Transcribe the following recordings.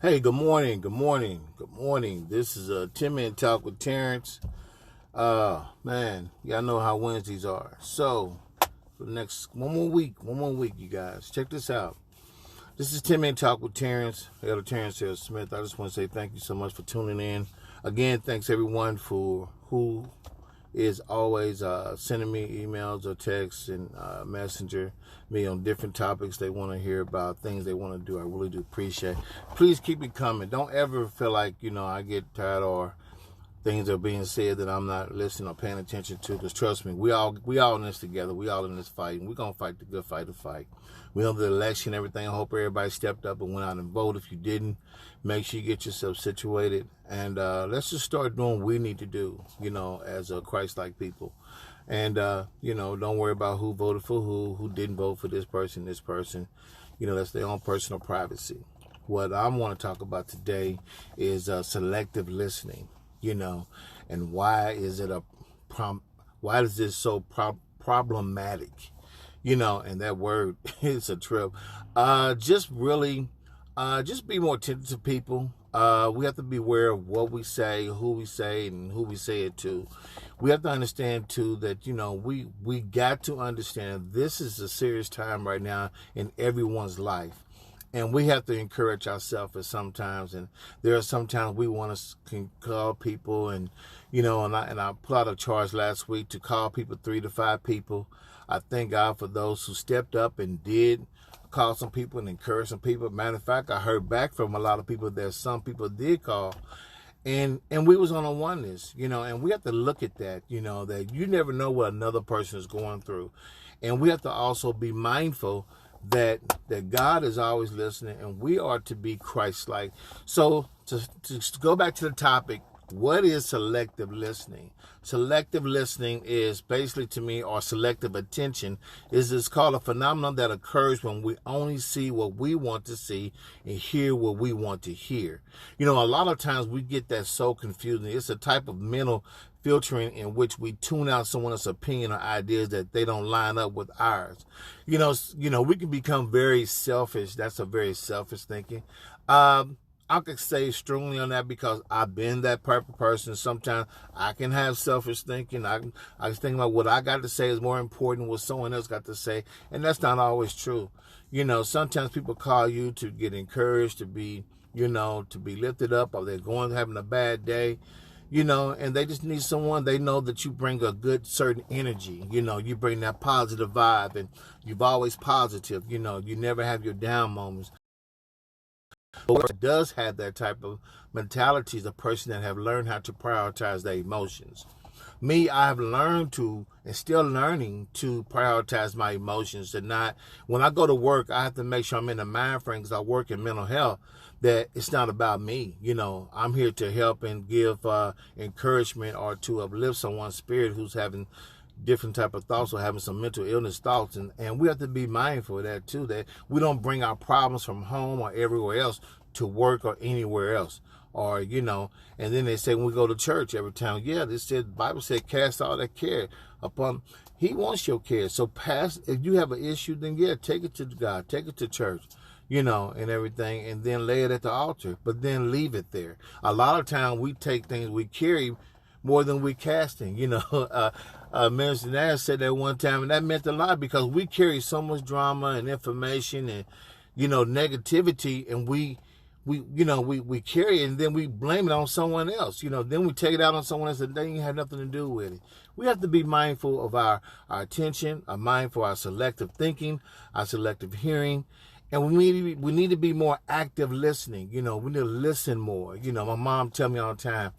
Hey, good morning, good morning, good morning. This is a 10-minute talk with Terence. Man, y'all know how Wednesdays are. So, for the next one more week, you guys, check this out. This is 10-minute talk with Terence, Elder Terence L. Smith. I just want to say thank you so much for tuning in. Again, thanks everyone for who is always sending me emails or texts and messenger me on different topics they want to hear about, things they want to do. I really do appreciate it. Please keep it coming. Don't ever feel like, I get tired or things are being said that I'm not listening or paying attention to, because trust me, we all in this together. We all in this fight, and we're going to fight the good fight to fight. We know the election, everything. I hope everybody stepped up and went out and voted. If you didn't, make sure you get yourself situated. And let's just start doing what we need to do, as a Christ-like people. And, don't worry about who voted for who didn't vote for this person. That's their own personal privacy. What I want to talk about today is selective listening, and why is this so problematic? And that word is a trip. Just be more attentive to people. We have to be aware of what we say, who we say, and who we say it to. We have to understand too that, we got to understand this is a serious time right now in everyone's life. And we have to encourage ourselves at sometimes. And there are sometimes we want to call people and I put out a charge last week to call people 3 to 5 people. I thank God for those who stepped up and did call some people and encourage some people. Matter of fact, I heard back from a lot of people that some people did call. And we was on a oneness, and we have to look at that, that you never know what another person is going through. And we have to also be mindful that God is always listening, and we are to be Christ-like. So to go back to the topic, what is selective listening? Selective listening is basically, to me, or selective attention, it's called a phenomenon that occurs when we only see what we want to see and hear what we want to hear. A lot of times we get that so confusing. It's a type of mental filtering in which we tune out someone else's opinion or ideas that they don't line up with ours. We can become very selfish. That's a very selfish thinking. I could say strongly on that because I've been that type of person. Sometimes I can have selfish thinking. I think about what I got to say is more important than what someone else got to say, and that's not always true. Sometimes people call you to get encouraged, to be lifted up, or they're having a bad day. And they just need someone. They know that you bring a good certain energy. You bring that positive vibe, and you've always positive. You never have your down moments. But does have that type of mentality is a person that have learned how to prioritize their emotions. Me, I have learned to, and still learning to prioritize my emotions, and not, when I go to work, I have to make sure I'm in the mind frame, because I work in mental health, that it's not about me. I'm here to help and give encouragement or to uplift someone's spirit who's having different type of thoughts or having some mental illness thoughts. And we have to be mindful of that too, that we don't bring our problems from home or everywhere else to work or anywhere else. Or, and then they say when we go to church every time, the Bible said, cast all that care upon, he wants your care. So if you have an issue, then take it to God, take it to church, and everything, and then lay it at the altar, but then leave it there. A lot of times we take things we carry more than we casting. Minister Nash said that one time, and that meant a lot, because we carry so much drama and information and, negativity, and we carry it, and then we blame it on someone else. Then we take it out on someone else that they didn't have nothing to do with it. We have to be mindful of our attention, mindful of our selective thinking, our selective hearing. And we need to be more active listening. We need to listen more. My mom tell me all the time,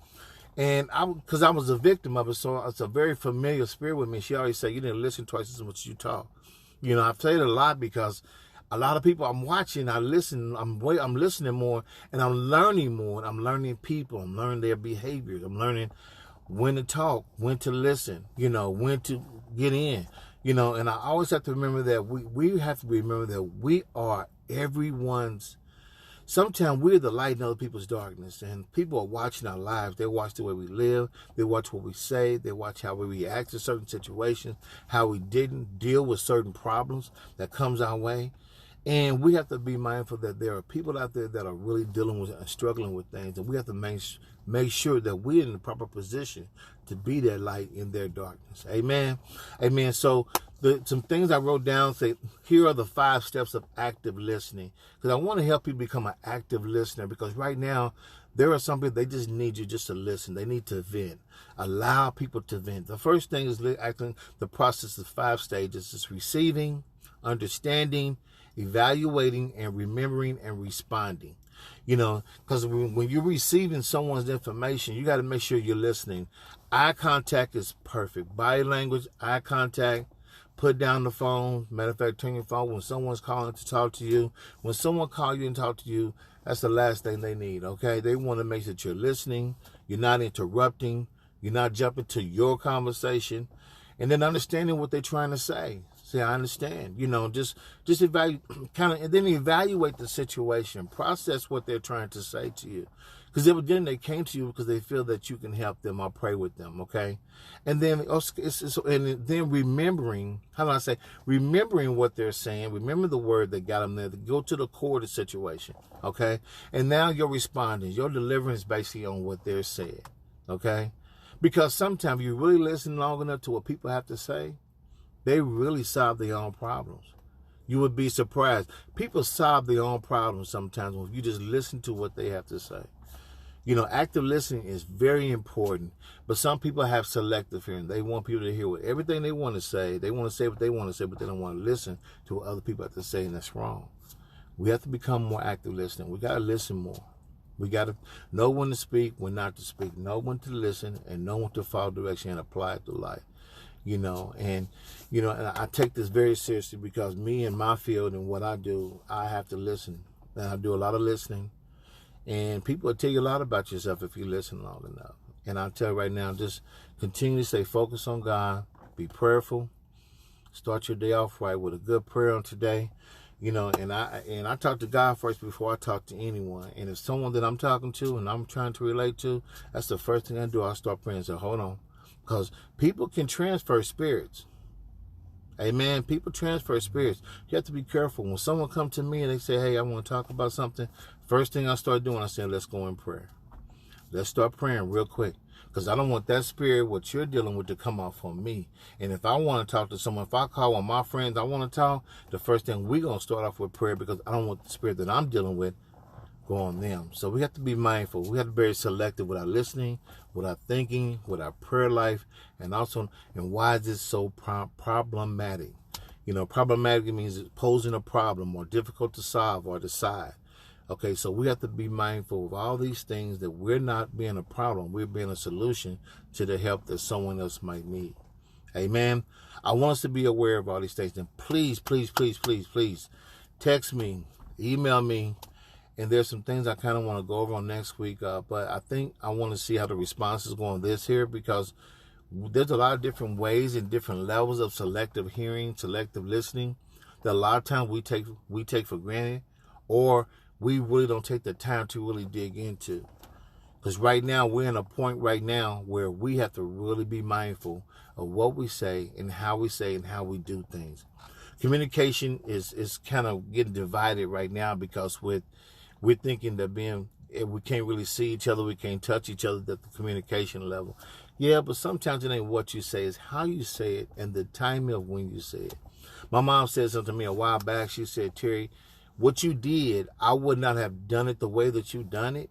and because I was a victim of it, so it's a very familiar spirit with me. She always said, you need to listen twice as much as you talk. I've said it a lot because a lot of people I'm watching, I listen, I'm listening more, and I'm learning more. And I'm learning people, I'm learning their behaviors, I'm learning when to talk, when to listen, when to get in, and I always have to remember that we have to remember that we are everyone's. Sometimes we're the light in other people's darkness, and people are watching our lives. They watch the way we live. They watch what we say. They watch how we react to certain situations, how we didn't deal with certain problems that comes our way. And we have to be mindful that there are people out there that are really dealing with and struggling with things. And we have to make sure that we're in the proper position to be that light in their darkness. Amen. Amen. So some things I wrote down say, here are the 5 steps of active listening. Because I want to help you become an active listener. Because right now, there are some people, they just need you just to listen. They need to vent. Allow people to vent. The first thing is acting. The process of 5 stages is receiving, understanding, evaluating, and remembering and responding. Because when you're receiving someone's information, you got to make sure you're listening. Eye contact is perfect. Body language, eye contact, put down the phone. Matter of fact, turn your phone when someone's calling to talk to you. When someone calls you and talk to you, that's the last thing they need, okay? They want to make sure that you're listening, you're not interrupting, you're not jumping to your conversation, and then understanding what they're trying to say. See, I understand. Just evaluate, and then evaluate the situation, process what they're trying to say to you. Because evidently they came to you because they feel that you can help them or pray with them, okay? And then remembering, remembering what they're saying, remember the word that got them there, to go to the core of the situation, okay? And now you're responding. Your deliverance is basically on what they're saying, okay? Because sometimes you really listen long enough to what people have to say, they really solve their own problems. You would be surprised. People solve their own problems sometimes when you just listen to what they have to say. Active listening is very important, but some people have selective hearing. They want people to hear everything they want to say. They want to say what they want to say, but they don't want to listen to what other people have to say, and that's wrong. We have to become more active listening. We got to listen more. We got to know when to speak, when not to speak, know when to listen, and know when to follow direction and apply it to life. And I take this very seriously because me in my field and what I do, I have to listen. And I do a lot of listening. And people will tell you a lot about yourself if you listen long enough. And I'll tell you right now, just continue to stay focused on God. Be prayerful. Start your day off right with a good prayer on today. And I talk to God first before I talk to anyone. And if someone that I'm talking to and I'm trying to relate to, that's the first thing I do. I start praying and say, hold on. Because people can transfer spirits. Amen. People transfer spirits. You have to be careful. When someone comes to me and they say, hey, I want to talk about something, first thing I start doing, I say, let's go in prayer. Let's start praying real quick. Because I don't want that spirit, what you're dealing with, to come off on me. And if I want to talk to someone, if I call one of my friends, I want to talk, the first thing we're going to start off with prayer, because I don't want the spirit that I'm dealing with go on them. So we have to be mindful. We have to be very selective with our listening, with our thinking, with our prayer life, and why is this so problematic? Problematic means it's posing a problem or difficult to solve or decide. Okay, so we have to be mindful of all these things, that we're not being a problem. We're being a solution to the help that someone else might need. Amen. I want us to be aware of all these things. And please, please, please, please, please text me, email me. And there's some things I kind of want to go over on next week. But I think I want to see how the responses go on this here, because there's a lot of different ways and different levels of selective hearing, selective listening, that a lot of times we take for granted, or we really don't take the time to really dig into. Because right now, we're in a point right now where we have to really be mindful of what we say and how we say and how we do things. Communication is kind of getting divided right now, because we're thinking that we can't really see each other, we can't touch each other at the communication level. Yeah, but sometimes it ain't what you say, it's how you say it and the timing of when you say it. My mom said something to me a while back. She said, Terry, what you did, I would not have done it the way that you done it.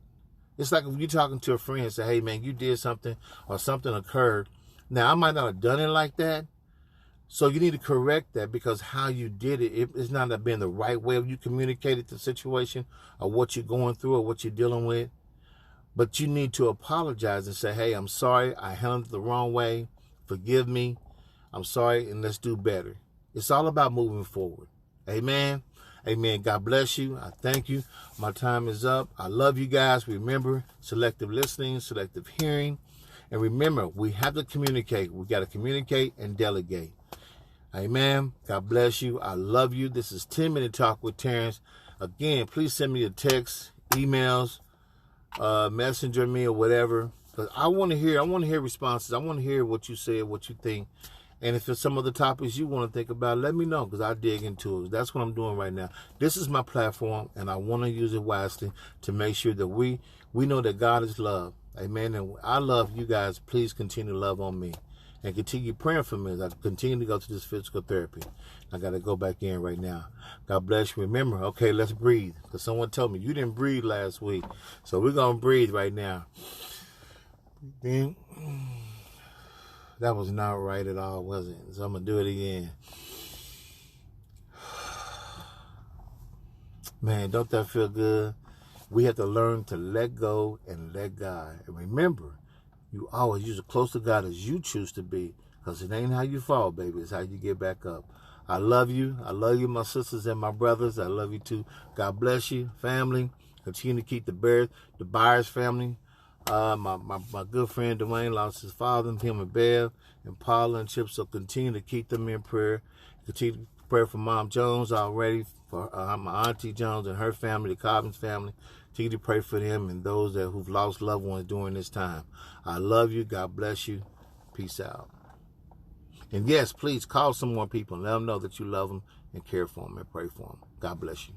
It's like if you're talking to a friend and say, hey, man, you did something or something occurred. Now, I might not have done it like that. So you need to correct that, because how you did it's not being the right way of you communicated the situation or what you're going through or what you're dealing with. But you need to apologize and say, hey, I'm sorry, I handled it the wrong way. Forgive me. I'm sorry, and let's do better. It's all about moving forward. Amen. Amen. God bless you. I thank you. My time is up. I love you guys. Remember, selective listening, selective hearing. And remember, we have to communicate. We got to communicate and delegate. Amen. God bless you. I love you. This is 10 Minute Talk with Terence. Again, please send me a text, emails, messenger me or whatever. Because I want to hear responses. I want to hear what you say, what you think. And if there's some other topics you want to think about, let me know, because I dig into it. That's what I'm doing right now. This is my platform, and I want to use it wisely to make sure that we know that God is love. Amen. And I love you guys. Please continue to love on me. And continue praying for me as I continue to go to this physical therapy. I got to go back in right now. God bless you. Remember, okay, let's breathe. Because someone told me you didn't breathe last week. So we're going to breathe right now. Then, that was not right at all, was it? So I'm going to do it again. Man, don't that feel good? We have to learn to let go and let God. And remember, you always use as close to God as you choose to be, because it ain't how you fall, baby. It's how you get back up. I love you. I love you, my sisters and my brothers. I love you too. God bless you, family. Continue to keep the Byers family. My good friend Dwayne lost his father, him and Bev, and Paula and Chip. So continue to keep them in prayer. Continue to pray for Mom Jones already, for my Auntie Jones and her family, the Cobbins family. Continue to pray for them and those who've lost loved ones during this time. I love you. God bless you. Peace out. And yes, please call some more people and let them know that you love them and care for them and pray for them. God bless you.